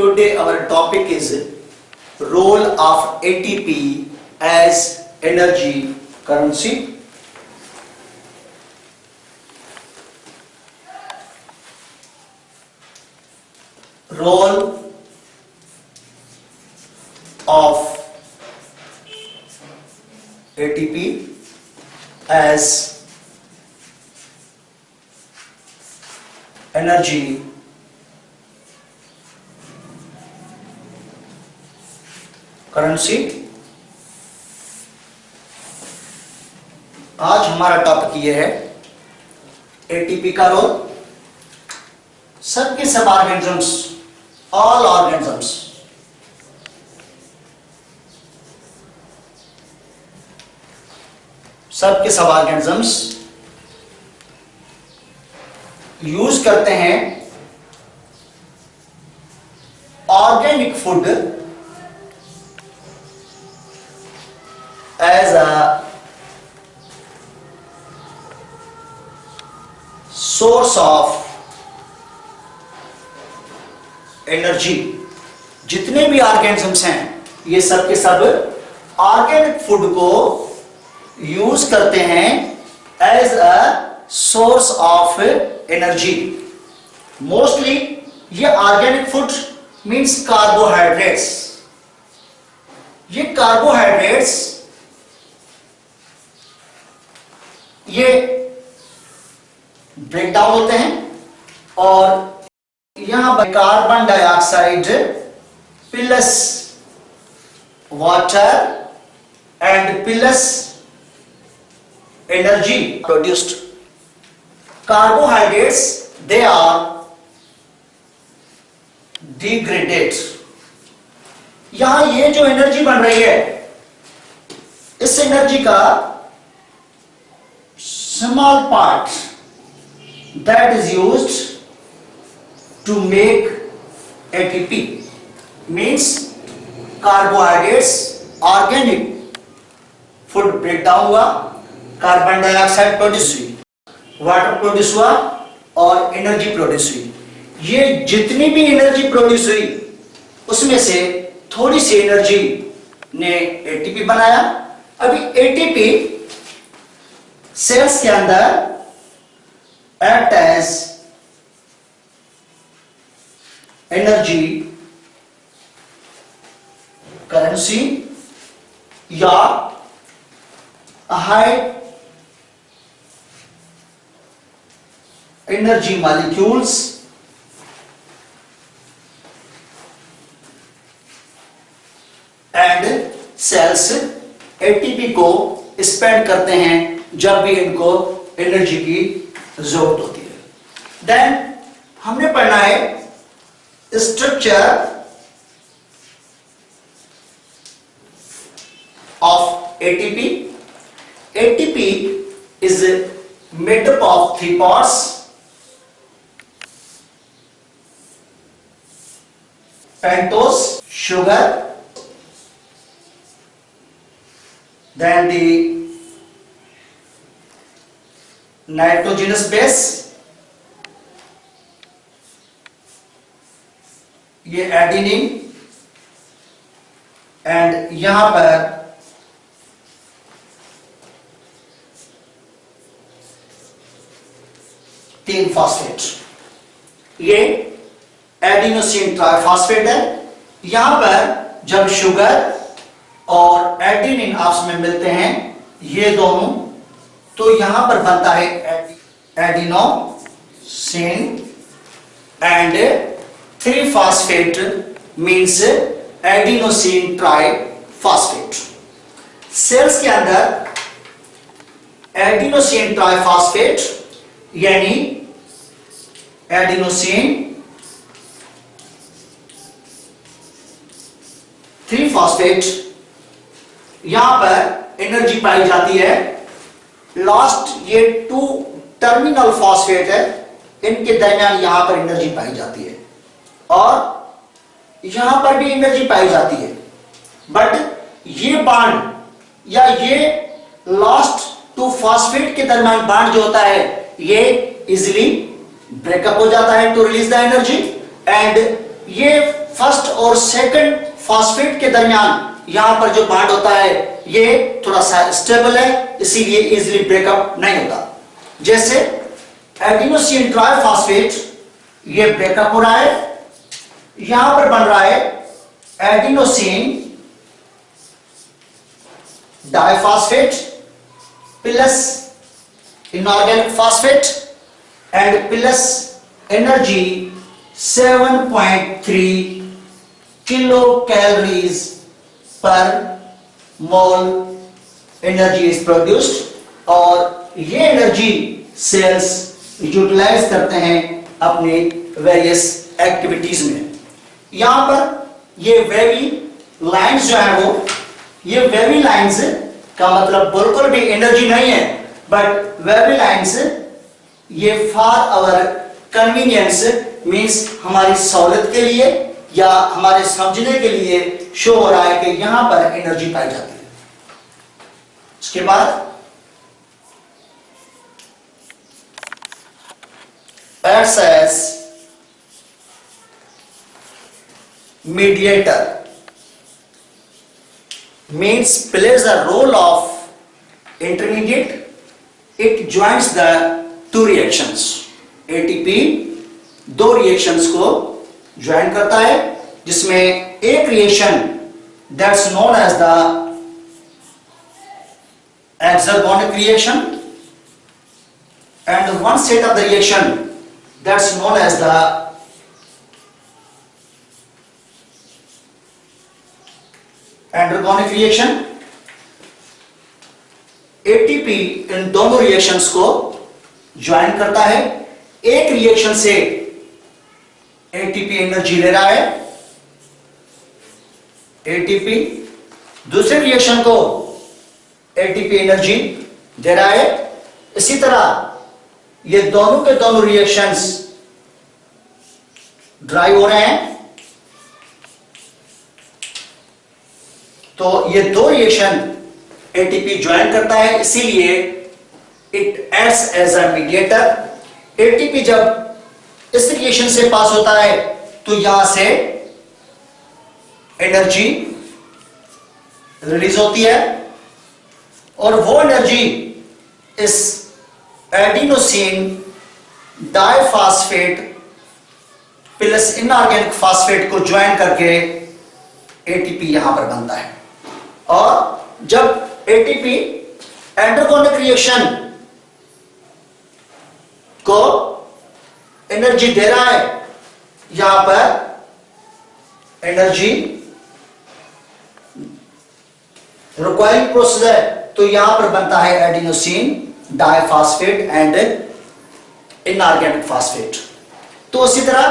Today our topic is role of ATP as energy currency. Role of ATP as energy currency. आज हमारा topic ये है ATP का role. सब के सब ऑर्गेनिजम्स, ऑल ऑर्गेनिजम्स सब के सब ऑर्गेनिजम्स यूज करते हैं organic food as a source of energy। जितने भी ऑर्गेनिजम्स हैं ये सब के सब ऑर्गेनिक फूड को यूज करते हैं as a source of energy. Mostly ये ऑर्गेनिक फूड मींस कार्बोहाइड्रेट्स। ये कार्बोहाइड्रेट्स ये ब्रेक डाउन होते हैं और यहां पर carbon dioxide plus water and plus energy produced. Carbohydrates they are degraded. यहां ये जो एनर्जी बन रही है इस एनर्जी का small part that is used to make ATP means carbohydrates organic food breakdown हुआ, कार्बन डाइऑक्साइड प्रोड्यूस हुई, वाटर प्रोड्यूस हुआ और एनर्जी प्रोड्यूस हुई। ये जितनी भी एनर्जी प्रोड्यूस हुई उसमें से थोड़ी सी एनर्जी ने ATP बनाया। अभी ATP सेल्स के अंदर एक्ट एज एनर्जी करेंसी या high energy molecules and cells ATP को स्पेंड करते हैं जब भी इनको एनर्जी की जरूरत होती है। देन हमने पढ़ना है structure of ATP. ATP is made up of 3 parts: pentose sugar, then the nitrogenous base, ये एडिनिन एंड यहां पर तीन फॉस्फेट, ये एडिनोसिन ट्राइफॉस्फेट है। यहां पर जब शुगर और एडिनिन आपस में मिलते हैं ये दोनों, तो यहां पर बनता है adenosine and 3-phosphate means adenosine triphosphate. Cells के अंदर एडिनोसिन ट्राइफॉस्फेट यानी एडिनोसिन 3-phosphate यहां पर एनर्जी पाई जाती है। लास्ट ये 2 टर्मिनल फॉस्फेट है, इनके दरमियान यहां पर एनर्जी पाई जाती है और यहां पर भी एनर्जी पाई जाती है। बट ये बांड या ये लास्ट 2 फॉस्फेट के दरमियान बांड जो होता है ये इजिली ब्रेकअप हो जाता है to release the energy and ये फर्स्ट और सेकंड फॉस्फेट के दरमियान यहां पर जो बॉन्ड होता है ये थोड़ा सा स्टेबल है, इसीलिए इजीली ब्रेकअप नहीं होता। जैसे एडिनोसिन ट्राइफॉस्फेट, ये ब्रेकअप हो रहा है, यहां पर बन रहा है adenosine diphosphate plus inorganic phosphate and plus energy 7.3 kilo calories पर मोल एनर्जी इज प्रोड्यूस्ड, और ये एनर्जी सेल्स यूटिलाइज करते हैं अपने वेरियस एक्टिविटीज में। यहां पर ये वेवी लाइंस जो है वो, ये वेवी लाइंस का मतलब बिल्कुल भी एनर्जी नहीं है, बट वेवी लाइंस ये फॉर आवर कन्वीनियंस मींस हमारी सहूलियत के लिए या हमारे समझने के लिए शो हो रहा है कि यहां पर एनर्जी पाई जाती है। उसके बाद acts as mediator means plays a role of intermediate. It joins the two reactions. ATP दो रिएक्शंस को ज्वाइन करता है, जिसमें एक reaction that's known as the exergonic reaction and one set of the reaction that's known as the endergonic reaction. ATP इन दोनों रिएक्शंस को ज्वाइन करता है। एक रिएक्शन से एटीपी एनर्जी ले रहा है, एटीपी दूसरे रिएक्शन को एटीपी एनर्जी दे रहा है। इसी तरह ये दोनों के दोनों रिएक्शंस ड्राई हो रहे हैं, तो ये दो रिएक्शन एटीपी ज्वाइन करता है, इसीलिए it acts as a mediator. ATP जब इस रिएक्शन से पास होता है तो यहां से एनर्जी रिलीज होती है, और वो एनर्जी इस adenosine diphosphate plus inorganic phosphate को ज्वाइन करके एटीपी यहां पर बनता है। और जब एटीपी एंड्रोगोनिक रिएक्शन को एनर्जी दे रहा है, यहां पर एनर्जी रिक्वायरिंग प्रोसेस है, तो यहां पर बनता है adenosine diphosphate and inorganic phosphate. तो उसी तरह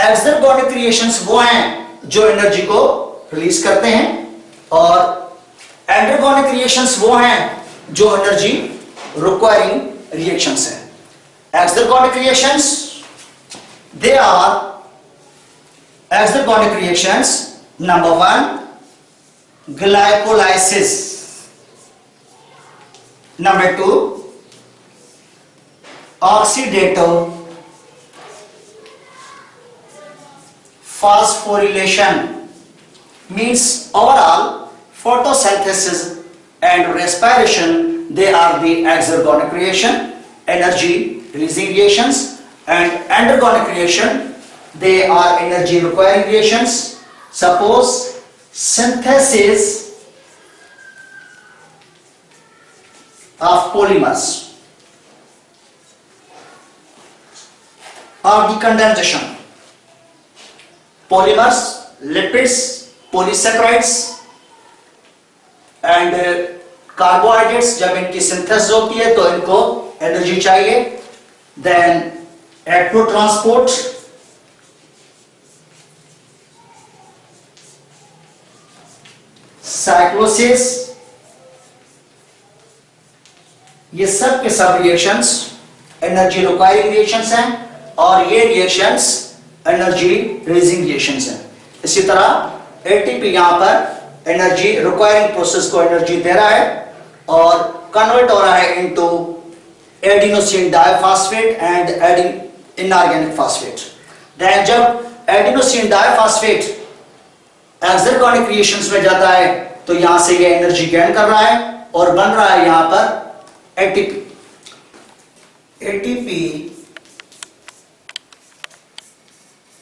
एक्सर्गोनिक रिएक्शंस वो हैं जो एनर्जी को रिलीज करते हैं, और एंड्रोगोनिक रिएक्शंस वो हैं जो एनर्जी रिक्वायरिंग रिएक्शंस हैं। Exergonic reactions they are exergonic reactions number 1 glycolysis, number 2 oxidative phosphorylation, means overall photosynthesis and respiration, they are the exergonic reaction, energy releasing reactions, and endergonic reaction, they are energy requiring reactions. Suppose synthesis of polymers or decondensation. Polymers, lipids, polysaccharides and carbohydrates, जब इनकी synthesis होती है तो इनको energy चाहिए। Then active transport, cyclosis, ये सब के सब रिएक्शंस एनर्जी रिक्वायरिंग रिएक्शंस हैं, और ये रिएक्शंस एनर्जी रिलीजिंग रिएक्शंस हैं। इसी तरह एटीपी यहां पर एनर्जी रिक्वायरिंग प्रोसेस को एनर्जी दे रहा है और कन्वर्ट हो रहा है into adenosine diphosphate and inorganic phosphate. Then जब एडिनोसिन डाइफॉस्फेट एक्सरगोनिक रिएक्शंस में जाता है, तो यहां से ये एनर्जी गेन कर रहा है और बन रहा है यहां पर ATP. ATP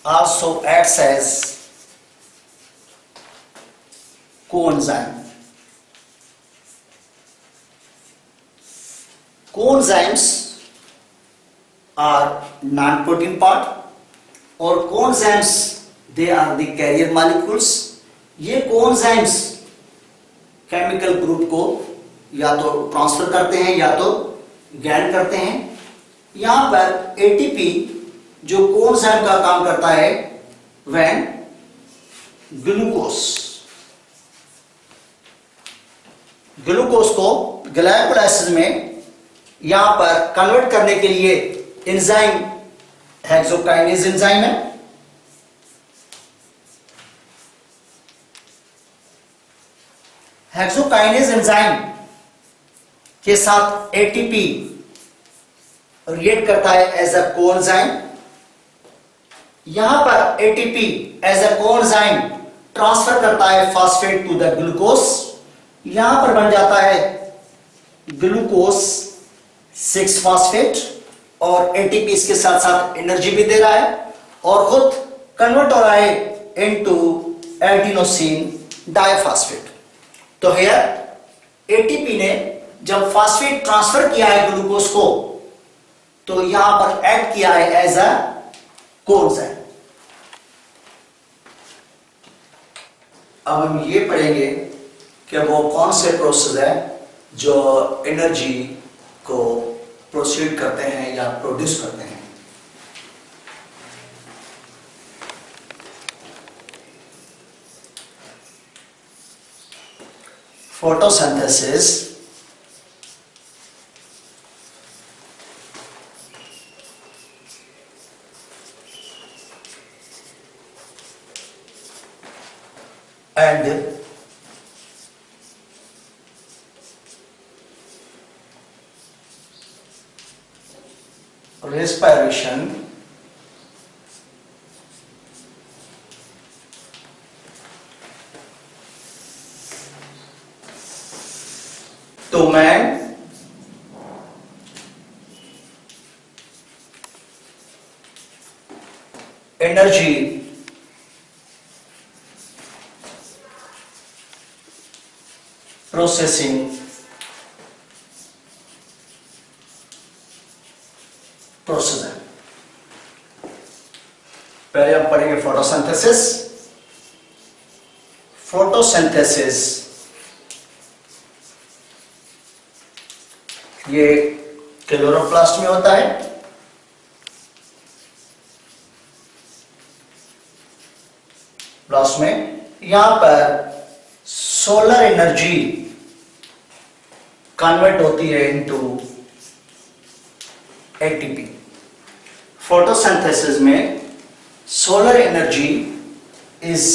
also acts as coenzyme. Coenzymes are non-protein part और coenzymes they are the carrier molecules. ये coenzymes केमिकल ग्रुप को या तो ट्रांसफर करते हैं या तो गैन करते हैं। यहां पर एटीपी जो कोएंजाइम का काम करता है, व्हेन ग्लूकोज को ग्लाइकोलाइसिस में यहां पर कन्वर्ट करने के लिए एंजाइम हेक्सोकाइनेज एंजाइम है। हेक्सोकाइनेज एंजाइम के साथ एटीपी रिएक्ट करता है एज अ कोएंजाइम। यहां पर ATP as a coenzyme transfer करता है फास्फेट टू द ग्लूकोज। यहां पर बन जाता है ग्लूकोज 6 फास्फेट और एटीपी इसके साथ साथ एनर्जी भी दे रहा है और खुद कन्वर्ट हो रहा है इनटू एडिनोसिन डाइफॉस्फेट। तो हियर एटीपी ने जब फास्फेट ट्रांसफर किया है ग्लूकोज को, तो यहां पर ऐड किया है एज अ कोएंजाइम। अब हम ये पढ़ेंगे कि वो कौन से प्रोसेस है जो एनर्जी को प्रोसीड करते हैं या प्रोड्यूस करते हैं। Photosynthesis, and respiration to man energy processing process है। पहले हम पढ़ेंगे फोटोसिंथेसिस। फोटोसिंथेसिस ये क्लोरोप्लास्ट में होता है। प्लास्ट में यहां पर सोलर एनर्जी कन्वर्ट होती है इनटू एटीपी। फोटोसिंथेसिस में solar energy is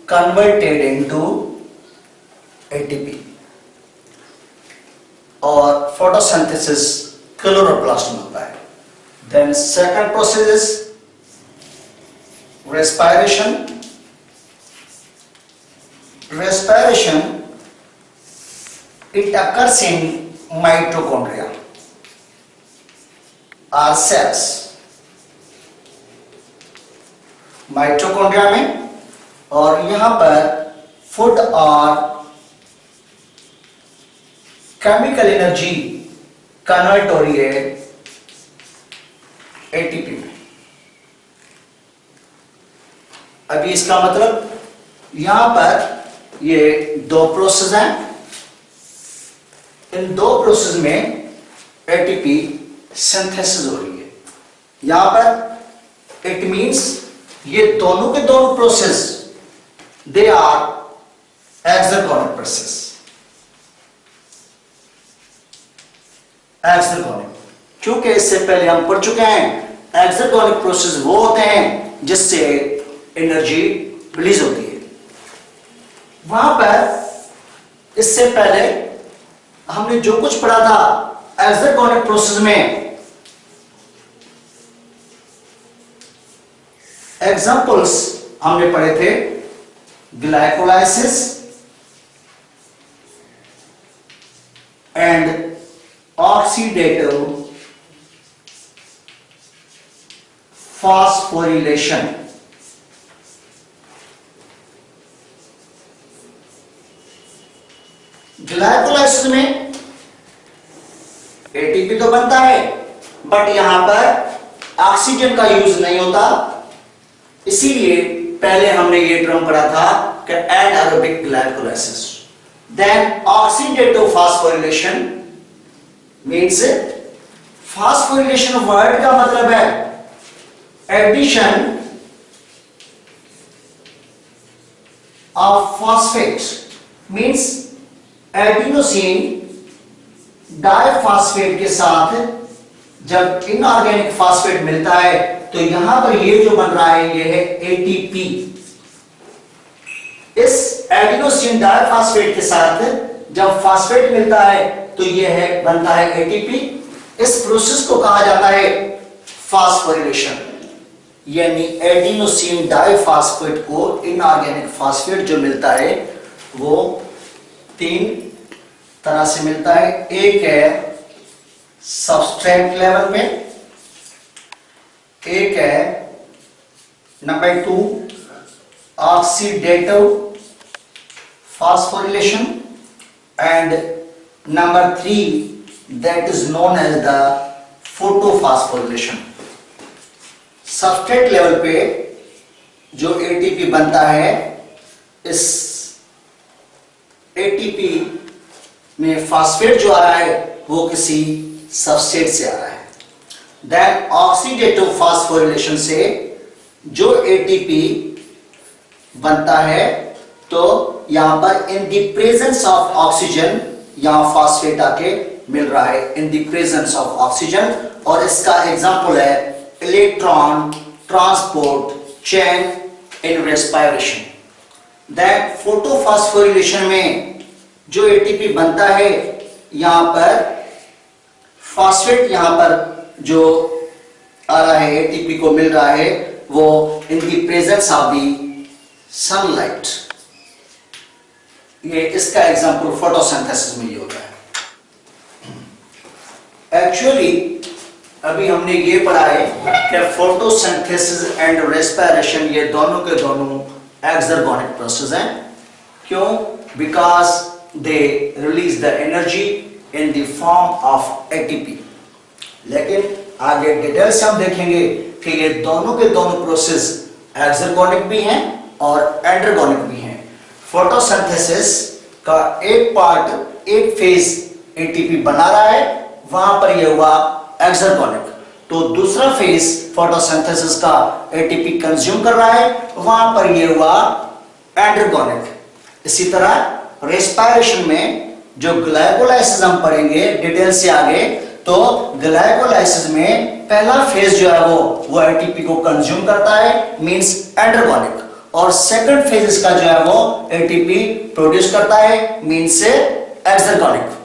converted into ATP और फोटोसिंथेसिस क्लोरोप्लास्ट में होता है। Then second process is respiration. Respiration, it occurs in mitochondria or cells. Mitochondria में, और यहां पर फूड और केमिकल एनर्जी कन्वर्ट हो रही है एटीपी में। अभी इसका मतलब यहां पर ये दो प्रोसेस हैं। इन दो प्रोसेस में एटीपी सिंथेसिस हो रही है। यहां पर इट मींस ये दोनों के दोनों process they are exergonic process. Exergonic, क्योंकि इससे पहले हम पढ़ चुके हैं एक्सरगोनिक प्रोसेस वो होते हैं जिससे एनर्जी रिलीज होती है। वहां पर इससे पहले हमने जो कुछ पढ़ा था एक्सरगोनिक प्रोसेस में, एग्जाम्पल्स हमने पढ़े थे, glycolysis and oxidative phosphorylation. Glycolysis में एटीपी तो बनता है, बट यहां पर ऑक्सीजन का यूज नहीं होता, इसीलिए पहले हमने ये टर्म पढ़ा था कि anaerobic glycolysis. Then oxidative phosphorylation means, phosphorylation word का मतलब है addition of phosphate, means adenosine diphosphate के साथ जब इनऑर्गेनिक फॉस्फेट मिलता है तो यहां पर ये जो बन रहा है ये है एटीपी। इस एडिनोसिन डाइफॉस्फेट के साथ जब फॉस्फेट मिलता है तो ये है बनता है एटीपी। इस प्रोसेस को कहा जाता है फॉस्फोरिलेशन, यानी एडिनोसिन डाइफॉस्फेट को इनऑर्गेनिक फॉस्फेट जो मिलता है वो तीन तरह से मिलता है। एक है सबस्ट्रेट लेवल पे, एक है number 2 oxidative phosphorylation, and number 3 that is known as the photophosphorylation. Substrate level पे जो एटीपी बनता है, इस एटीपी में फॉस्फेट जो आ रहा है वो किसी सबस्ट्रेट से आ रहा है। देन ऑक्सीडेटिव फॉस्फोरिलेशन से जो एटीपी बनता है तो यहां पर in the presence of oxygen यहां फॉस्फेट आके मिल रहा है, in the presence of oxygen. और इसका एग्जांपल है electron transport chain in respiration. Then photophosphorylation में जो एटीपी बनता है यहां पर फॉस्फेट, यहां पर जो आ रहा है एटीपी को मिल रहा है वो इन the presence of the sunlight. ये इसका एग्जांपल फोटोसिंथेसिस में ये होता है। एक्चुअली अभी हमने ये पढ़ा है कि फोटोसिंथेसिस एंड रेस्पिरेशन ये दोनों के दोनों एक्सर्गोनिक प्रोसेस हैं। क्यों? Because they release the energy in the form of ATP। लेकिन आगे डिटेल से हम देखेंगे कि ये दोनों के दोनों प्रोसेस एक्सर्गोनिक भी हैं और एंड्रोगोनिक भी हैं। फोटोसिंथेसिस का एक पार्ट, एक फेज एटीपी बना रहा है, वहां पर ये हुआ एक्सर्गोनिक। तो दूसरा फेज फोटोसिंथेसिस का एटीपी कंज्यूम कर रहा है, वहां पर ये हुआ एंड्रोगोनिक। इसी तरह रेस्पिरेशन में जो ग्लाइकोलाइसिस हम पढ़ेंगे डिटेल से आगे, तो ग्लाइकोलाइसिस में पहला फेज जो है वो एटीपी को कंज्यूम करता है, मींस एंड्रोगोनिक, और सेकंड फेज इसका जो है वो एटीपी प्रोड्यूस करता है, मींस एक्सर्गोनिक।